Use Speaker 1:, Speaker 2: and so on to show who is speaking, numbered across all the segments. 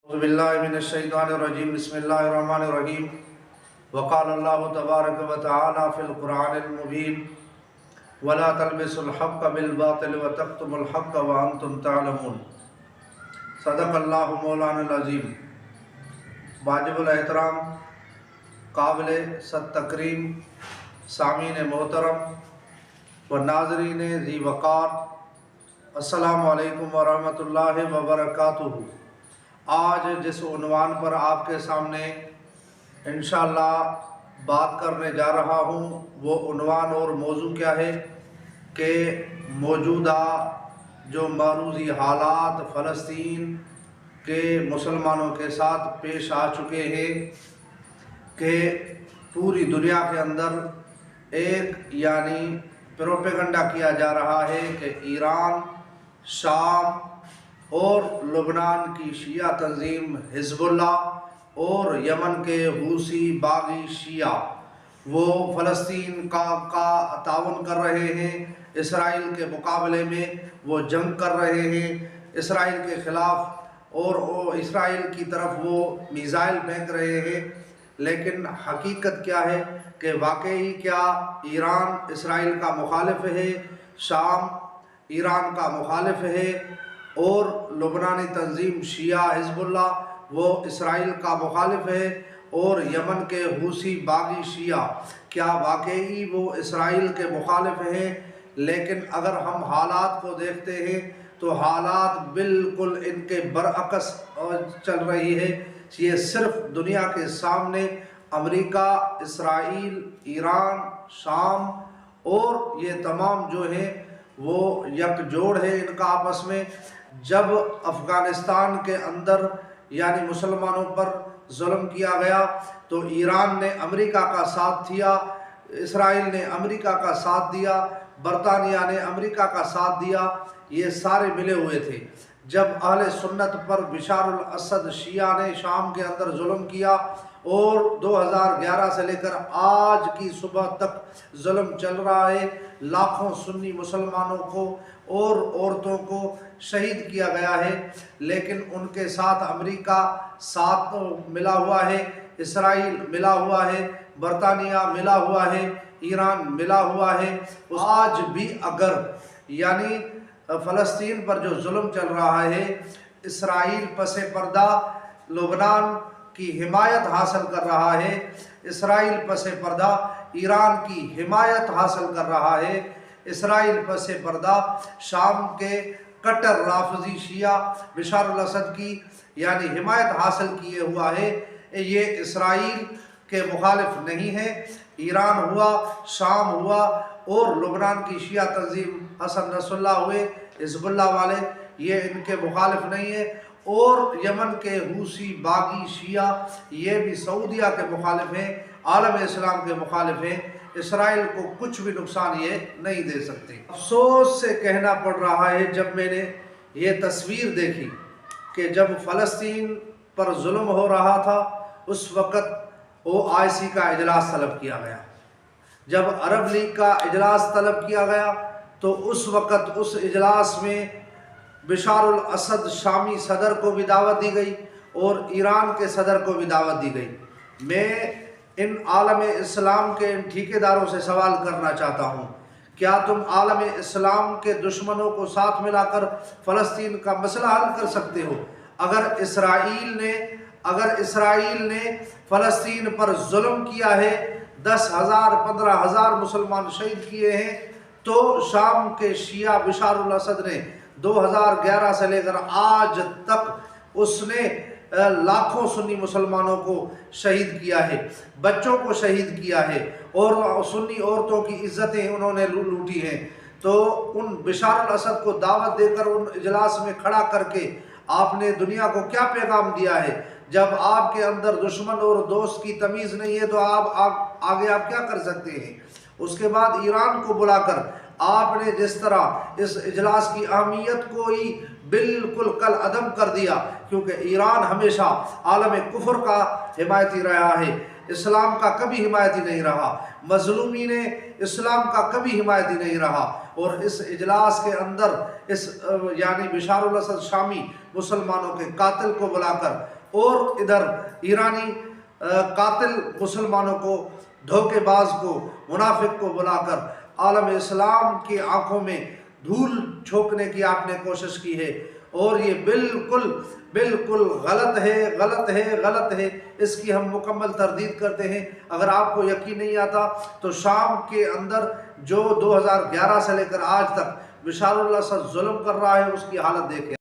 Speaker 1: اعوذ باللہ من الشیطان الرجیم بسم اللہ الرحمن الرحیم وقال اللہ تبارک و تعالی فی القرآن المبین ولا تلبسوا الحق بالباطل وتکتموا الحق وانتم تعلمون صدق اللہ مولانا العظیم۔ واجب الاحترام، قابل صد تکریم سامعین محترم و ناظرین ذی وقار، السلام علیکم ورحمۃ اللہ وبرکاتہ۔ آج جس عنوان پر آپ کے سامنے انشاءاللہ بات کرنے جا رہا ہوں وہ عنوان اور موضوع کیا ہے کہ موجودہ جو معروضی حالات فلسطین کے مسلمانوں کے ساتھ پیش آ چکے ہیں کہ پوری دنیا کے اندر ایک پروپیگنڈا کیا جا رہا ہے کہ ایران، شام اور لبنان کی شیعہ تنظیم حزب اللہ اور یمن کے حوثی باغی شیعہ وہ فلسطین کا تعاون کر رہے ہیں، اسرائیل کے مقابلے میں وہ جنگ کر رہے ہیں، اسرائیل کے خلاف اور اسرائیل کی طرف وہ میزائل پھینک رہے ہیں۔ لیکن حقیقت کیا ہے کہ واقعی کیا ایران اسرائیل کا مخالف ہے، شام ایران کا مخالف ہے اور لبنانی تنظیم شیعہ حزب اللہ وہ اسرائیل کا مخالف ہے، اور یمن کے حوثی باغی شیعہ کیا واقعی وہ اسرائیل کے مخالف ہیں؟ لیکن اگر ہم حالات کو دیکھتے ہیں تو حالات بالکل ان کے برعکس چل رہی ہے۔ یہ صرف دنیا کے سامنے امریکہ، اسرائیل، ایران، شام اور یہ تمام جو ہیں وہ یک جوڑ ہے ان کا آپس میں۔ جب افغانستان کے اندر مسلمانوں پر ظلم کیا گیا تو ایران نے امریکہ کا ساتھ دیا، اسرائیل نے امریکہ کا ساتھ دیا، برطانیہ نے امریکہ کا ساتھ دیا، یہ سارے ملے ہوئے تھے۔ جب اہل سنت پر بشار الاسد شیعہ نے شام کے اندر ظلم کیا اور 2011 سے لے کر آج کی صبح تک ظلم چل رہا ہے، لاکھوں سنی مسلمانوں کو اور عورتوں کو شہید کیا گیا ہے، لیکن ان کے ساتھ امریکہ ساتھ ملا ہوا ہے، اسرائیل ملا ہوا ہے، برطانیہ ملا ہوا ہے، ایران ملا ہوا ہے۔ آج بھی اگر فلسطین پر جو ظلم چل رہا ہے، اسرائیل پس پردہ لبنان کی حمایت حاصل کر رہا ہے، اسرائیل پس پردہ ایران کی حمایت حاصل کر رہا ہے، اسرائیل پس پردہ شام کے کٹر رافضی شیعہ بشار الاسد کی حمایت حاصل کیے ہوا ہے۔ یہ اسرائیل کے مخالف نہیں ہے، ایران ہوا، شام ہوا اور لبنان کی شیعہ تنظیم حسن نصر اللہ ہوئے، حزب اللہ والے، یہ ان کے مخالف نہیں ہے، اور یمن کے حوثی باغی شیعہ یہ بھی سعودیہ کے مخالف ہیں، عالم اسلام کے مخالف ہیں، اسرائیل کو کچھ بھی نقصان یہ نہیں دے سکتے۔ افسوس سے کہنا پڑ رہا ہے جب میں نے یہ تصویر دیکھی کہ جب فلسطین پر ظلم ہو رہا تھا اس وقت OIC کا اجلاس طلب کیا گیا، جب عرب لیگ کا اجلاس طلب کیا گیا تو اس وقت اس اجلاس میں بشار الاسد شامی صدر کو بھی دعوت دی گئی اور ایران کے صدر کو بھی دعوت دی گئی۔ میں ان عالم اسلام کے ان ٹھیکیداروں سے سوال کرنا چاہتا ہوں، کیا تم عالم اسلام کے دشمنوں کو ساتھ ملا کر فلسطین کا مسئلہ حل کر سکتے ہو؟ اگر اسرائیل نے فلسطین پر ظلم کیا ہے، 10,000 15,000 مسلمان شہید کیے ہیں، تو شام کے شیعہ بشار الاسد نے 2011 سے لے کر آج تک اس نے لاکھوں سنی مسلمانوں کو شہید کیا ہے، بچوں کو شہید کیا ہے، اور سنی عورتوں کی عزتیں انہوں نے لوٹی ہیں۔ تو ان بشار الاسد کو دعوت دے کر ان اجلاس میں کھڑا کر کے آپ نے دنیا کو کیا پیغام دیا ہے؟ جب آپ کے اندر دشمن اور دوست کی تمیز نہیں ہے تو آگے آپ کیا کر سکتے ہیں؟ اس کے بعد ایران کو بلا کر آپ نے جس طرح اس اجلاس کی اہمیت کو ہی بالکل کل عدم کر دیا، کیونکہ ایران ہمیشہ عالم کفر کا حمایتی رہا ہے، اسلام کا کبھی حمایتی نہیں رہا، مظلومین اسلام کا کبھی حمایتی نہیں رہا، اور اس اجلاس کے اندر اس بشار الاسد شامی مسلمانوں کے قاتل کو بلا کر اور ادھر ایرانی قاتل مسلمانوں کو، دھوکے باز کو، منافق کو بلا کر عالم اسلام کی آنکھوں میں دھول جھونکنے کی آپ نے کوشش کی ہے، اور یہ بالکل بالکل غلط ہے، غلط ہے، غلط ہے۔ اس کی ہم مکمل تردید کرتے ہیں۔ اگر آپ کو یقین نہیں آتا تو شام کے اندر جو 2011 سے لے کر آج تک بشار الاسد ظلم کر رہا ہے، اس کی حالت دیکھیں۔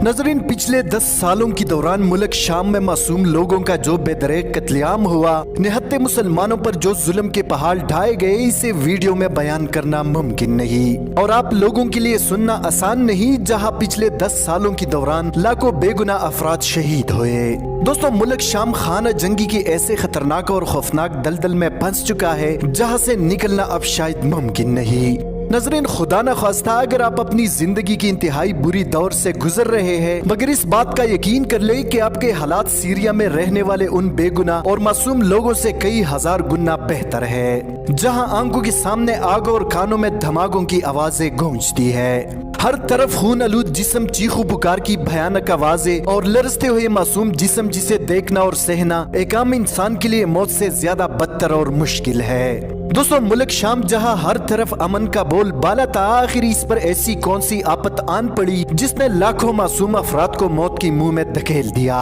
Speaker 2: ناظرین، پچھلے 10 سالوں کی دوران ملک شام میں معصوم لوگوں کا جو بے دریغ قتل عام ہوا، نہتے مسلمانوں پر جو ظلم کے پہاڑ ڈھائے گئے، اسے ویڈیو میں بیان کرنا ممکن نہیں، اور آپ لوگوں کے لیے سننا آسان نہیں، جہاں پچھلے 10 سالوں کی دوران لاکھوں بے گناہ افراد شہید ہوئے۔ دوستو، ملک شام خانہ جنگی کی ایسے خطرناک اور خوفناک دلدل میں پھنس چکا ہے جہاں سے نکلنا اب شاید ممکن نہیں۔ ناظرین، خدا نہ خواستہ اگر آپ اپنی زندگی کی انتہائی بری دور سے گزر رہے ہیں، مگر اس بات کا یقین کر لیں کہ آپ کے حالات سیریا میں رہنے والے ان بے گناہ اور معصوم لوگوں سے کئی ہزار گنا بہتر ہے، جہاں آنکھوں کے سامنے آگ اور کانوں میں دھماکوں کی آوازیں گونجتی ہے۔ ہر طرف خون آلود جسم، چیخو پکار کی بھیانک آوازیں، اور لرزتے ہوئے معصوم جسم جسے دیکھنا اور سہنا ایک عام انسان کے لیے موت سے زیادہ بدتر اور مشکل ہے۔ دوستو، ملک شام جہاں ہر طرف امن کا بول بالا تھا، آخر اس پر ایسی کون سی آفت آن پڑی جس نے لاکھوں معصوم افراد کو موت کی منہ میں دھکیل دیا؟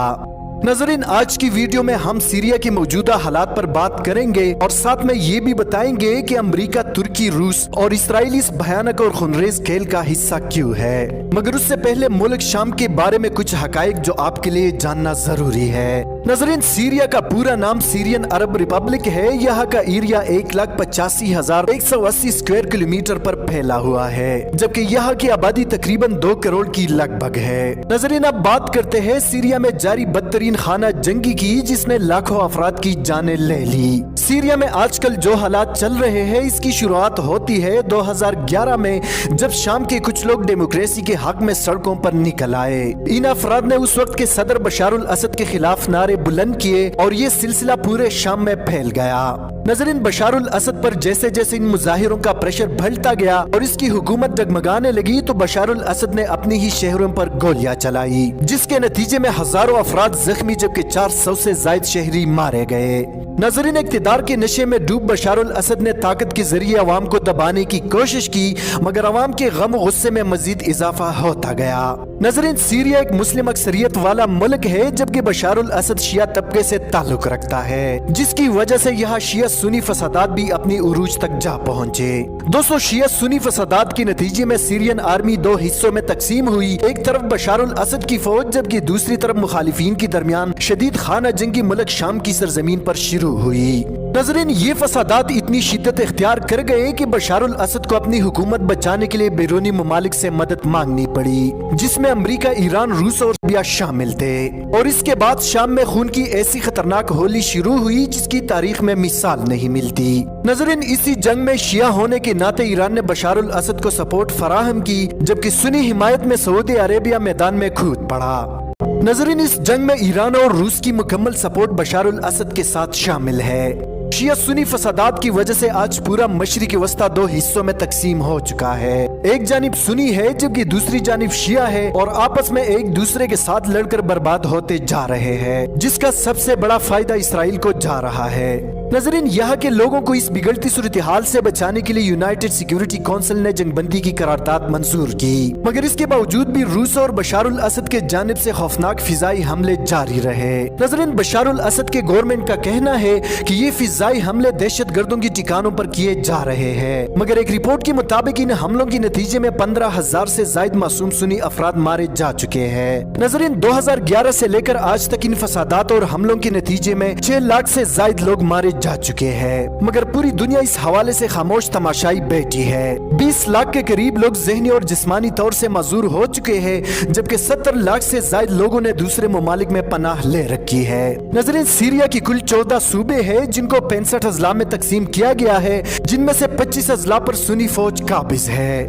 Speaker 2: ناظرین، آج کی ویڈیو میں ہم سیریا کے موجودہ حالات پر بات کریں گے، اور ساتھ میں یہ بھی بتائیں گے کہ امریکہ، ترکی، روس اور اسرائیل اس بھیانک اور خونریز کھیل کا حصہ کیوں ہے۔ مگر اس سے پہلے ملک شام کے بارے میں کچھ حقائق جو آپ کے لیے جاننا ضروری ہے۔ ناظرین، سیریا کا پورا نام سیرین عرب ریپبلک ہے۔ یہاں کا ایریا 1,85,180 اسکوائر کلومیٹر پر پھیلا ہوا ہے، جبکہ یہاں کی آبادی تقریباً 2 کروڑ کی لگ بھگ ہے۔ ناظرین، اب بات کرتے ہیں سیریا میں جاری بدترین خانہ جنگی کی، جس نے لاکھوں افراد کی جانیں لے لی۔ سیریا میں آج کل جو حالات چل رہے ہیں، اس کی شروعات ہوتی ہے 2011 میں، جب شام کے کچھ لوگ ڈیموکریسی کے حق میں سڑکوں پر نکل آئے۔ ان افراد نے اس وقت کے صدر بشار الاسد کے خلاف نعرے بلند کیے، اور یہ سلسلہ پورے شام میں پھیل گیا۔ ناظرین، بشار الاسد پر جیسے جیسے ان مظاہروں کا پریشر بڑھتا گیا اور اس کی حکومت ڈگمگانے لگی، تو بشار الاسد نے اپنی ہی شہروں پر گولیاں چلائی، جس کے نتیجے میں ہزاروں افراد زخمی، جبکہ 400 سے زائد شہری مارے گئے۔ ناظرین، اقتدار کے نشے میں ڈوب بشار الاسد نے طاقت کے ذریعے عوام کو دبانے کی کوشش کی، مگر عوام کے غم و غصے میں مزید اضافہ ہوتا گیا۔ ناظرین، سیریا ایک مسلم اکثریت والا ملک ہے، جبکہ بشار الاسد شیعہ طبقے سے تعلق رکھتا ہے، جس کی وجہ سے یہاں شیعہ سنی فسادات بھی اپنی عروج تک جا پہنچے۔ دوستو، شیعہ سنی فسادات کے نتیجے میں سیرین آرمی 2 حصوں میں تقسیم ہوئی، ایک طرف بشار الاسد کی فوج، جبکہ دوسری طرف مخالفین کے درمیان شدید خانہ جنگی ملک شام کی سرزمین پر شروع ہوئی۔ ناظرین، یہ فسادات اتنی شدت اختیار کر گئے کہ بشار الاسد کو اپنی حکومت بچانے کے لیے بیرونی ممالک سے مدد مانگنی پڑی، جس میں امریکہ، ایران، روس اور لیبیا شامل تھے۔ اور اس کے بعد شام میں خون کی ایسی خطرناک ہولی شروع ہوئی جس کی تاریخ میں مثال نہیں ملتی۔ ناظرین، اسی جنگ میں شیعہ ہونے کے ناطے ایران نے بشار الاسد کو سپورٹ فراہم کی، جبکہ سنی حمایت میں سعودی عربیہ میدان میں کود پڑا۔ ناظرین، اس جنگ میں ایران اور روس کی مکمل سپورٹ بشار الاسد کے ساتھ شامل ہے۔ شیعہ سنی فسادات کی وجہ سے آج پورا مشرق وسطی 2 حصوں میں تقسیم ہو چکا ہے۔ ایک جانب سنی ہے، جبکہ دوسری جانب شیعہ ہے، اور آپس میں ایک دوسرے کے ساتھ لڑ کر برباد ہوتے جا رہے ہیں، جس کا سب سے بڑا فائدہ اسرائیل کو جا رہا ہے۔ ناظرین، یہاں کے لوگوں کو اس بگڑتی صورتحال سے بچانے کے لیے یونائٹڈ سیکیورٹی کونسل نے جنگ بندی کی قرارداد منظور کی، مگر اس کے باوجود بھی روس اور بشار الاسد کے جانب سے خوفناک فضائی حملے جاری رہے۔ ناظرین، بشار الاسد کے گورنمنٹ کا کہنا ہے کہ یہ فضائی حملے دہشت گردوں کی ٹھکانوں پر کیے جا رہے ہیں، مگر ایک رپورٹ کے مطابق ان حملوں کے نتیجے میں 15,000 سے زائد معصوم سنی افراد مارے جا چکے ہیں۔ ناظرین، 2011 سے لے کر آج تک ان فسادات اور حملوں کے نتیجے میں 6 لاکھ سے زائد لوگ مارے جا چکے ہیں، مگر پوری دنیا اس حوالے سے خاموش تماشائی بیٹھی ہے۔ 20 لاکھ کے قریب لوگ ذہنی اور جسمانی طور سے معذور ہو چکے ہیں، جبکہ 70 لاکھ سے زائد لوگوں نے دوسرے ممالک میں پناہ لے رکھی ہے۔ ناظرین، سیریا کی کل 14 صوبے ہیں، جن کو 65 اضلاع میں تقسیم کیا گیا ہے، جن میں سے 25 اضلاع پر سنی فوج قابض ہے۔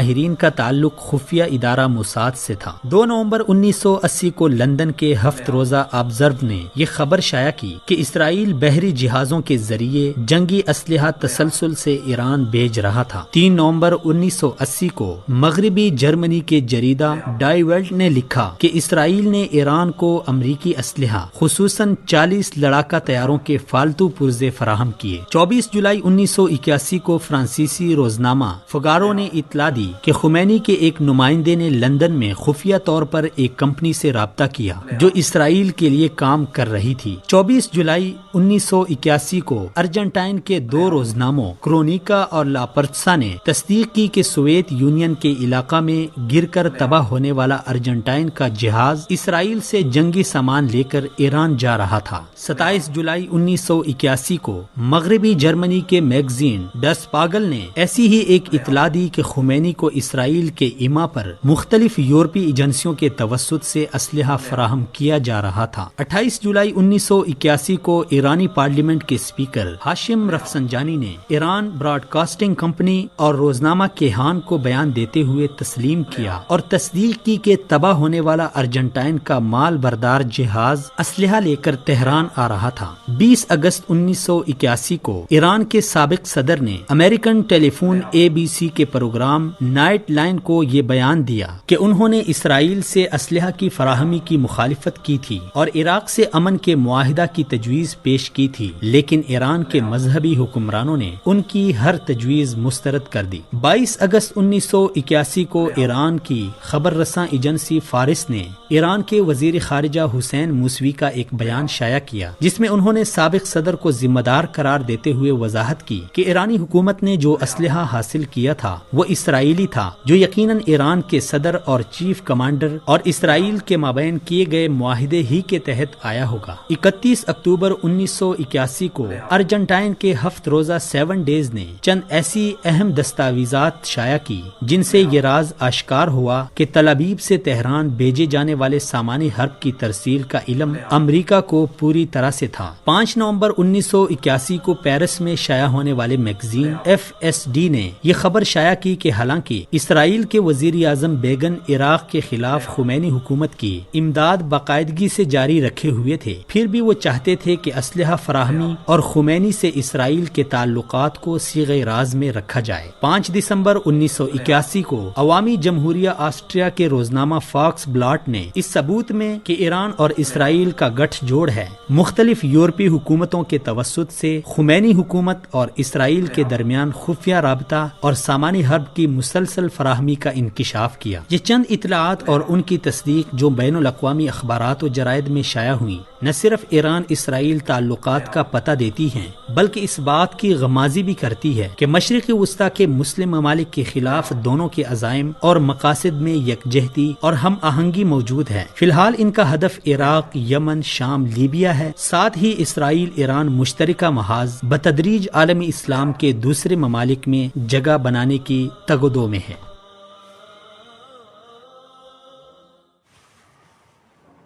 Speaker 3: ماہرین کا تعلق خفیہ ادارہ موساد سے تھا۔ 2 نومبر 1980 کو لندن کے ہفت روزہ آبزرو نے یہ خبر شائع کی کہ اسرائیل بحری جہازوں کے ذریعے جنگی اسلحہ تسلسل سے ایران بھیج رہا تھا۔ 3 نومبر 1980 کو مغربی جرمنی کے جریدہ ڈائی ویلٹ نے لکھا کہ اسرائیل نے ایران کو امریکی اسلحہ خصوصاً 40 لڑاکا طیاروں کے فالتو پرزے فراہم کیے۔ 24 جولائی 1981 کو فرانسیسی روزنامہ فگارو نے اطلاع دی کہ خمینی کے ایک نمائندے نے لندن میں خفیہ طور پر ایک کمپنی سے رابطہ کیا جو اسرائیل کے لیے کام کر رہی تھی۔ 24 جولائی 1981 کو ارجنٹائن کے 2 روزناموں کرونیکا اور لا پرچسا نے تصدیق کی کہ سوویت یونین کے علاقہ میں گر کر تباہ ہونے والا ارجنٹائن کا جہاز اسرائیل سے جنگی سامان لے کر ایران جا رہا تھا۔ 27 جولائی 1981 کو مغربی جرمنی کے میگزین ڈس پاگل نے ایسی ہی ایک اطلاع دی کہ خمینی کو اسرائیل کے ایما پر مختلف یورپی ایجنسیوں کے توسط سے اسلحہ فراہم کیا جا رہا تھا۔ 28 جولائی 1981 کو ایرانی پارلیمنٹ کے اسپیکر ہاشم رفسنجانی نے ایران براڈ کاسٹنگ کمپنی اور روزنامہ کیہان کو بیان دیتے ہوئے تسلیم کیا اور تصدیق کی کہ تباہ ہونے والا ارجنٹائن کا مال بردار جہاز اسلحہ لے کر تہران آ رہا تھا۔ 20 اگست 1981 کو ایران کے سابق صدر نے امریکن ٹیلی فون ABC کے پروگرام نائٹ لائن کو یہ بیان دیا کہ انہوں نے اسرائیل سے اسلحہ کی فراہمی کی مخالفت کی تھی اور عراق سے امن کے معاہدہ کی تجویز پیش کی تھی، لیکن ایران کے مذہبی حکمرانوں نے ان کی ہر تجویز مسترد کر دی۔ 22 اگست 1981 کو ایران کی خبر رساں ایجنسی فارس نے ایران کے وزیر خارجہ حسین موسوی کا ایک بیان شائع کیا جس میں انہوں نے سابق صدر کو ذمہ دار قرار دیتے ہوئے وضاحت کی کہ ایرانی حکومت نے جو اسلحہ حاصل کیا تھا وہ اسرائیلی تھا، جو یقیناً ایران کے صدر اور چیف کمانڈر اور اسرائیل کے مابین کیے گئے معاہدے ہی کے تحت آیا ہوگا۔ 31 اکتوبر 1981 کو ارجنٹائن کے ہفت روزہ 7 ڈیز نے چند ایسی اہم دستاویزات شائع کی جن سے یہ راز آشکار ہوا کہ تل ابیب سے تہران بھیجے جانے والے سامان حرب کی ترسیل کا علم امریکہ کو پوری طرح سے تھا۔ 5 نومبر 1981 کو پیرس میں شائع ہونے والے میگزین FSD نے یہ خبر شائع کی کہ حالانکہ اسرائیل کے وزیر اعظم بیگن عراق کے خلاف خمینی حکومت کی امداد باقاعدگی سے جاری رکھے ہوئے تھے، پھر بھی وہ چاہتے تھے کہ اسلحہ فراہمی اور خمینی سے اسرائیل کے تعلقات کو صیغہ راز میں رکھا جائے۔ 5 دسمبر 1981 کو عوامی جمہوریہ آسٹریا کے روزنامہ فاکس بلاٹ نے اس ثبوت میں کہ ایران اور اسرائیل کا گٹھ جوڑ ہے مختلف یورپی حکومتوں کے توسط سے خمینی حکومت اور اسرائیل کے درمیان خفیہ رابطہ اور سامانی حرب کی مسلسل فراہمی کا انکشاف کیا۔ یہ چند اطلاعات اور ان کی تصدیق جو بین الاقوامی اخبارات و جرائد میں شائع ہوئی نہ صرف ایران اسرائیل تعلقات کا پتہ دیتی ہیں بلکہ اس بات کی غمازی بھی کرتی ہے کہ مشرق وسطی کے مسلم ممالک کے خلاف دونوں کے عزائم اور مقاصد میں یکجہتی اور ہم آہنگی موجود ہے۔ فی الحال ان کا ہدف عراق، یمن، شام، لیبیا ہے، ساتھ ہی اسرائیل ایران مشترکہ محاذ بتدریج عالمی اسلام کے دوسرے ممالک میں جگہ بنانے کی تگودو میں ہے۔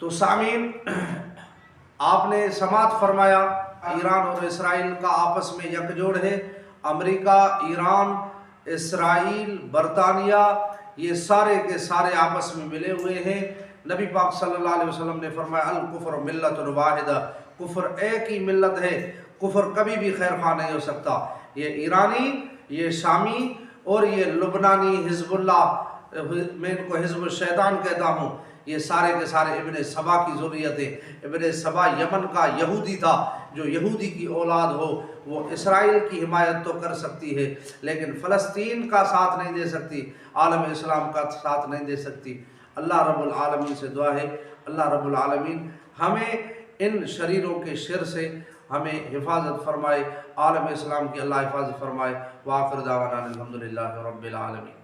Speaker 1: تو سامعین، آپ نے سماعت فرمایا ایران اور اسرائیل کا آپس میں یک جوڑ ہے۔ امریکہ، ایران، اسرائیل، برطانیہ، یہ سارے کے سارے آپس میں ملے ہوئے ہیں۔ نبی پاک صلی اللہ علیہ وسلم نے فرمایا الکفر ملت واحدہ، کفر ایک ہی ملت ہے، کفر کبھی بھی خیر خواہ نہیں ہو سکتا۔ یہ ایرانی، یہ شامی اور یہ لبنانی حزب اللہ، میں ان کو حزب الشیطان کہتا ہوں، یہ سارے کے سارے ابن سبا کی ذریت ہے۔ ابن سبا یمن کا یہودی تھا، جو یہودی کی اولاد ہو وہ اسرائیل کی حمایت تو کر سکتی ہے لیکن فلسطین کا ساتھ نہیں دے سکتی، عالم اسلام کا ساتھ نہیں دے سکتی۔ اللہ رب العالمین سے دعا ہے اللہ رب العالمین ہمیں ان شریروں کے شر سے ہمیں حفاظت فرمائے، عالم اسلام کی اللہ حفاظت فرمائے۔ وآخر دعوانا الحمدللہ رب العالمین۔